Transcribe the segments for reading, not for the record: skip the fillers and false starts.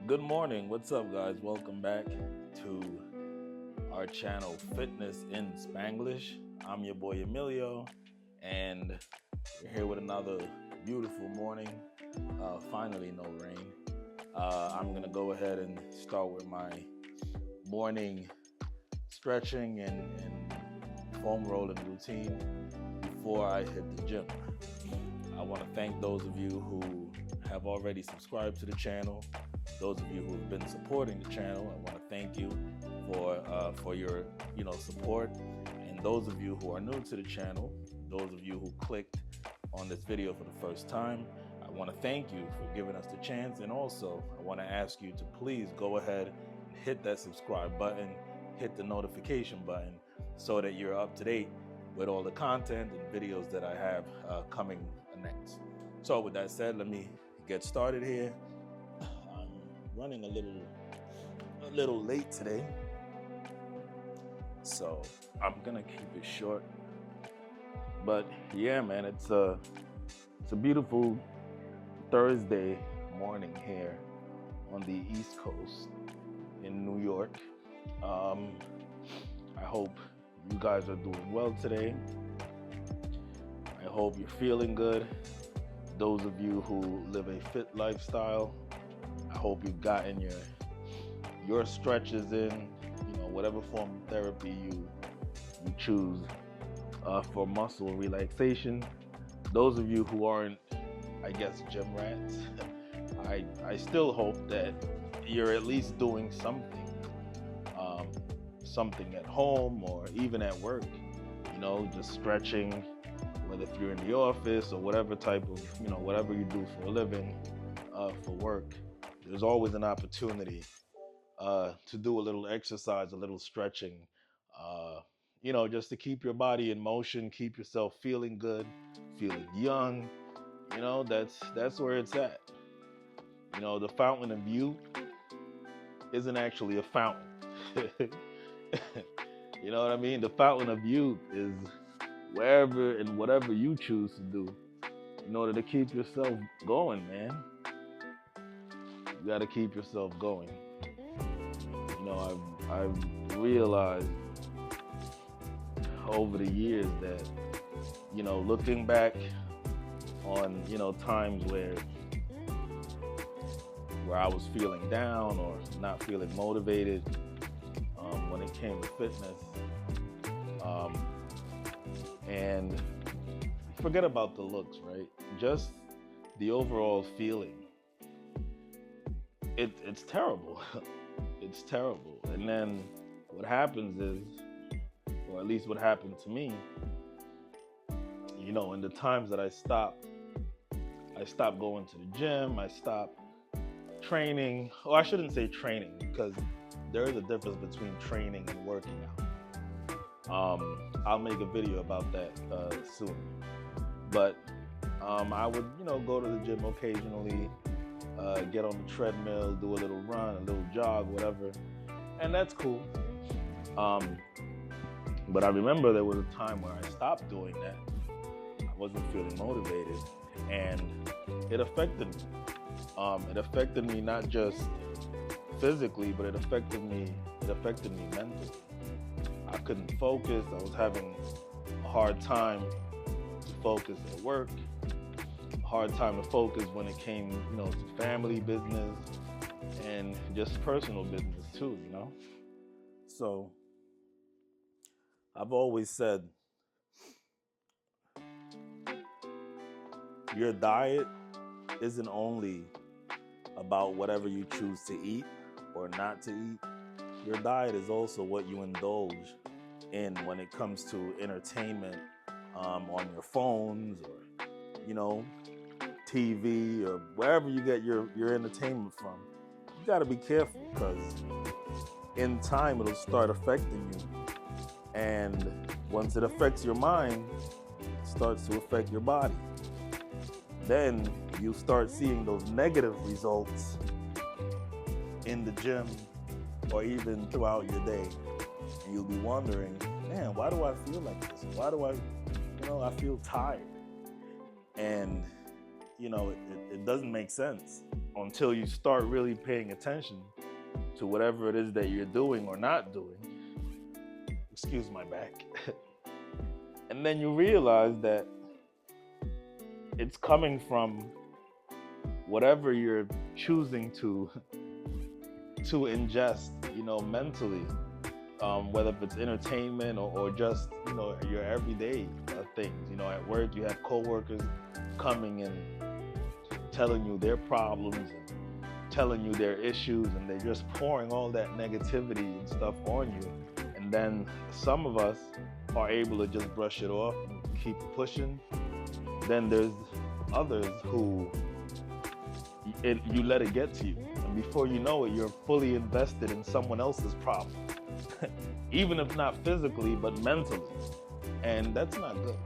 Good morning. What's up, guys? Welcome back to our channel, Fitness in Spanglish. I'm your boy Emilio, and we're here with another beautiful morning. Finally, no rain. I'm gonna go ahead and start with my morning stretching and foam rolling routine before I hit the gym. I want to thank those of you who have already subscribed to the channel. Those of you who have been supporting the channel, I want to thank you for your support. And those of you who are new to the channel, those of you who clicked on this video for the first time, I want to thank you for giving us the chance. And also, I want to ask you to please go ahead and hit that subscribe button, hit the notification button, so that you're up to date with all the content and videos that I have coming next. So with that said, let me get started here. I'm running a little late today, so I'm gonna keep it short. But yeah, man, it's a beautiful Thursday morning here on the East Coast in New York. I hope you guys are doing well today. I hope you're feeling good. Those of you who live a fit lifestyle, I hope you've gotten your stretches in, whatever form of therapy you choose for muscle relaxation. Those of you who aren't, I guess, gym rats, I still hope that you're at least doing something at home or even at work, just stretching, whether if you're in the office or whatever type of, whatever you do for a living, for work. There's always an opportunity to do a little exercise, a little stretching, just to keep your body in motion, keep yourself feeling good, feeling young. That's where it's at. The fountain of youth isn't actually a fountain. You know what I mean? The fountain of youth is wherever and whatever you choose to do in order to keep yourself going, man. You got to keep yourself going. I've realized over the years that, looking back on, times where I was feeling down or not feeling motivated when it came to fitness, and forget about the looks, right? Just the overall feeling. It's terrible. It's terrible. And then what happens is, or at least what happened to me, in the times that I stopped going to the gym, I stopped training. Oh, I shouldn't say training, because there is a difference between training and working out. I'll make a video about that soon. But I would, go to the gym occasionally, get on the treadmill, do a little run, a little jog, whatever. And that's cool. But I remember there was a time where I stopped doing that. I wasn't feeling motivated, and it affected me. It affected me not just physically, but it affected me mentally. I couldn't focus. I was having a hard time to focus at work, a hard time to focus when it came, to family business and just personal business too, So I've always said your diet isn't only about whatever you choose to eat or not to eat. Your diet is also what you indulge in when it comes to entertainment, on your phones or, TV or wherever you get your entertainment from. You got to be careful, because in time it'll start affecting you. And once it affects your mind, it starts to affect your body. Then you start seeing those negative results in the gym or even throughout your day. And you'll be wondering, man, why do I feel like this? Why do I feel tired? And, it doesn't make sense. until you start really paying attention to whatever it is that you're doing or not doing. Excuse my back. And then you realize that it's coming from whatever you're choosing to ingest, mentally, whether if it's entertainment or just, your everyday things. At work, you have coworkers coming and telling you their problems and telling you their issues, and they're just pouring all that negativity and stuff on you. And then some of us are able to just brush it off and keep pushing. Then there's others who you let it get to you, and before you know it, you're fully invested in someone else's problem. Even if not physically, but mentally. And that's not good,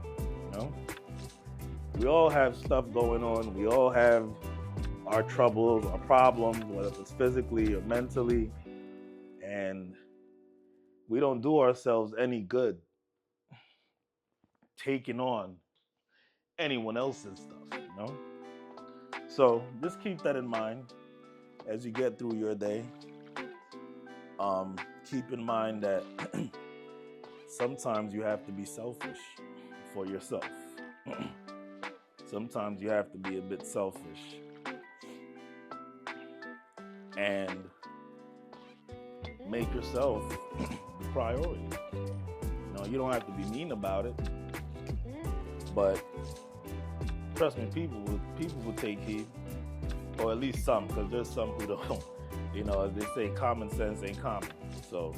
We all have stuff going on. We all have our troubles, our problems, whether it's physically or mentally. And we don't do ourselves any good taking on anyone else's stuff, So just keep that in mind as you get through your day. Keep in mind that sometimes you have to be selfish for yourself. Sometimes you have to be a bit selfish and make yourself the priority. You don't have to be mean about it, but trust me, people will take heed, or at least some, because there's some who don't. As they say, common sense ain't common. So,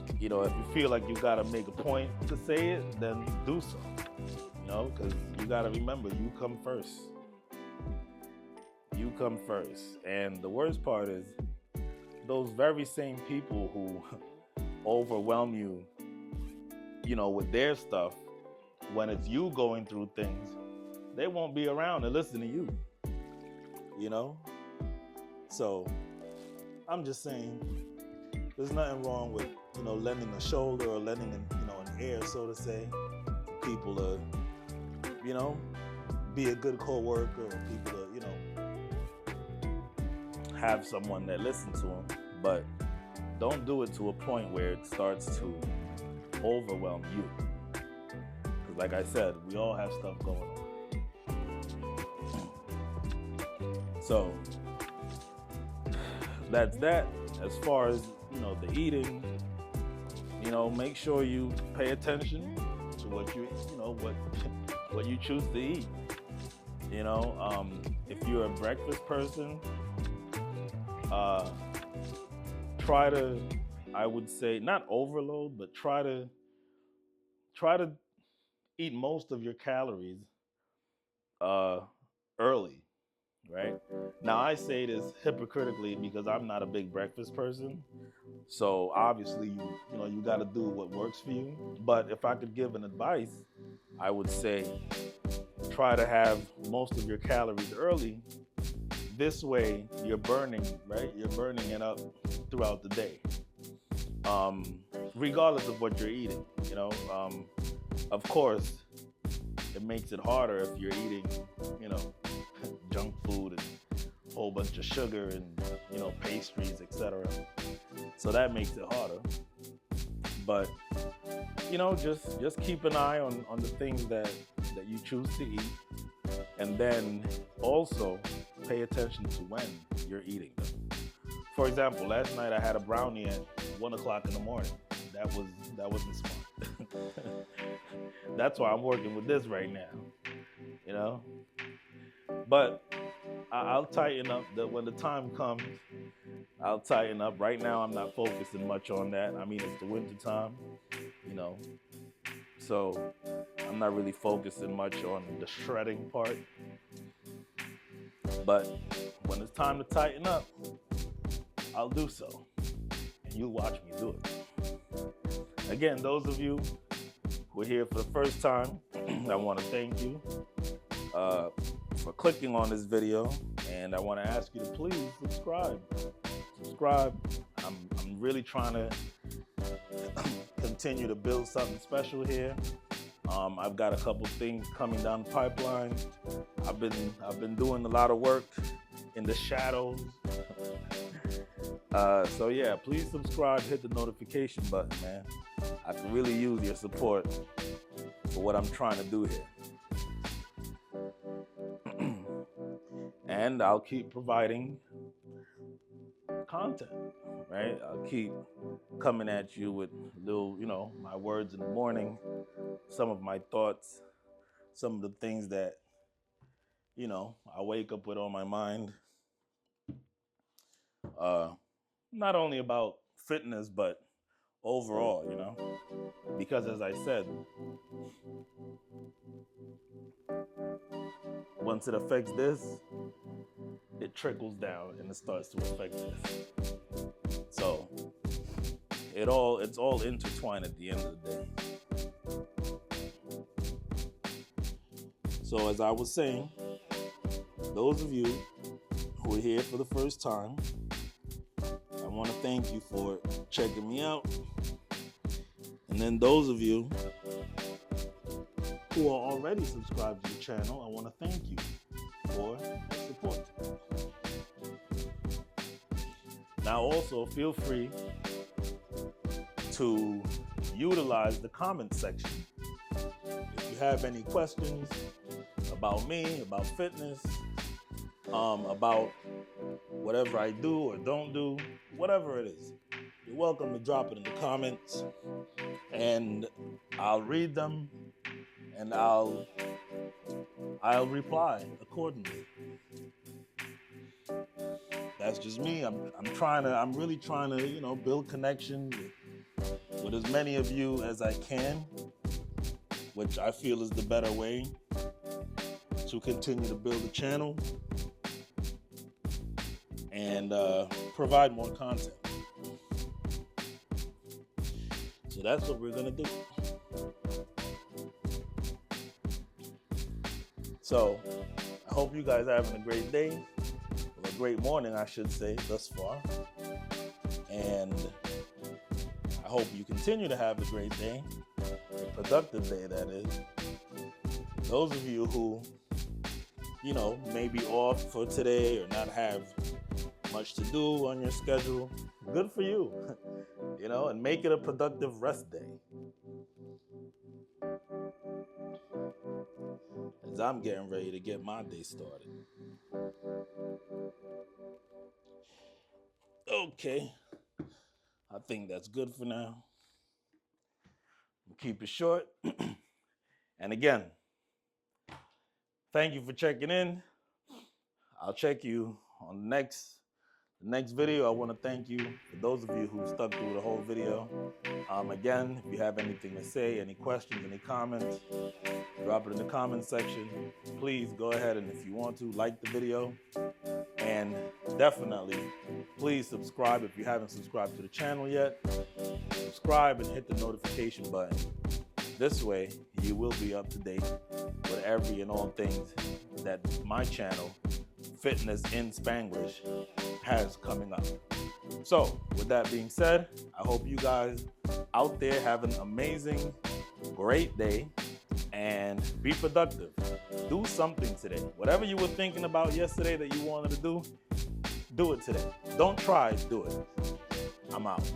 if you feel like you gotta make a point to say it, then do so. Because you gotta remember, you come first. You come first. And the worst part is, those very same people who overwhelm you, with their stuff, when it's you going through things, they won't be around to listen to you. So I'm just saying, there's nothing wrong with, lending a shoulder or lending an ear, so to say, for people to, be a good co-worker, or people to, have someone that listens to them. But don't do it to a point where it starts to overwhelm you. Because like I said, we all have stuff going on. So that's that. As far as, the eating, make sure you pay attention to what what you choose to eat. If you're a breakfast person, try to, I would say, not overload, but try to eat most of your calories early. Right? Now, I say this hypocritically because I'm not a big breakfast person. So obviously, you got to do what works for you. But if I could give an advice, I would say try to have most of your calories early. This way, you're burning, right? You're burning it up throughout the day, regardless of what you're eating. Of course, it makes it harder if you're eating, junk food and a whole bunch of sugar and pastries, etc. So that makes it harder. But just keep an eye on the things that you choose to eat, and then also pay attention to when you're eating them. For example, last night I had a brownie at 1:00 in the morning. That wasn't smart. That's why I'm working with this right now. But I'll tighten up. When the time comes, I'll tighten up. Right now, I'm not focusing much on that. I mean, it's the winter time, so I'm not really focusing much on the shredding part. But when it's time to tighten up, I'll do so. And you'll watch me do it. Again, those of you who are here for the first time, I want to thank you for clicking on this video, and I want to ask you to please subscribe. I'm really trying to continue to build something special here. I've got a couple things coming down the pipeline. I've been doing a lot of work in the shadows. So yeah, please subscribe, hit the notification button, man. I can really use your support for what I'm trying to do here. And I'll keep providing content, right? I'll keep coming at you with little, my words in the morning, some of my thoughts, some of the things that, I wake up with on my mind. Not only about fitness, but overall, because as I said, once it affects this, it trickles down and it starts to affect this. So it's all intertwined at the end of the day. So as I was saying, those of you who are here for the first time, I want to thank you for checking me out. And then those of you who are already subscribed to the channel, I want to thank you for your support. Now also feel free to utilize the comment section. If you have any questions about me, about fitness, about whatever I do or don't do, whatever it is, you're welcome to drop it in the comments, and I'll read them and I'll reply accordingly. That's just me. I'm really trying to, build connection with as many of you as I can, which I feel is the better way to continue to build the channel and provide more content. So that's what we're gonna do. So I hope you guys are having a great day, or a great morning, I should say, thus far. And I hope you continue to have a great day, a productive day, that is. Those of you who, may be off for today or not have much to do on your schedule, good for you, and make it a productive rest day. As I'm getting ready to get my day started. Okay, I think that's good for now. We'll keep it short. And again, thank you for checking in. I'll check you on the next video. I want to thank you for those of you who stuck through the whole video. Again, if you have anything to say, any questions, any comments, drop it in the comment section. Please go ahead and, if you want to, like the video. And definitely, please subscribe if you haven't subscribed to the channel yet. Subscribe and hit the notification button. This way, you will be up to date with every and all things that my channel, Fitness in Spanglish, has coming up. So, with that being said, I hope you guys out there have an amazing, great day, and be productive. Do something today. Whatever you were thinking about yesterday that you wanted to do it today. Don't try, do it. I'm out.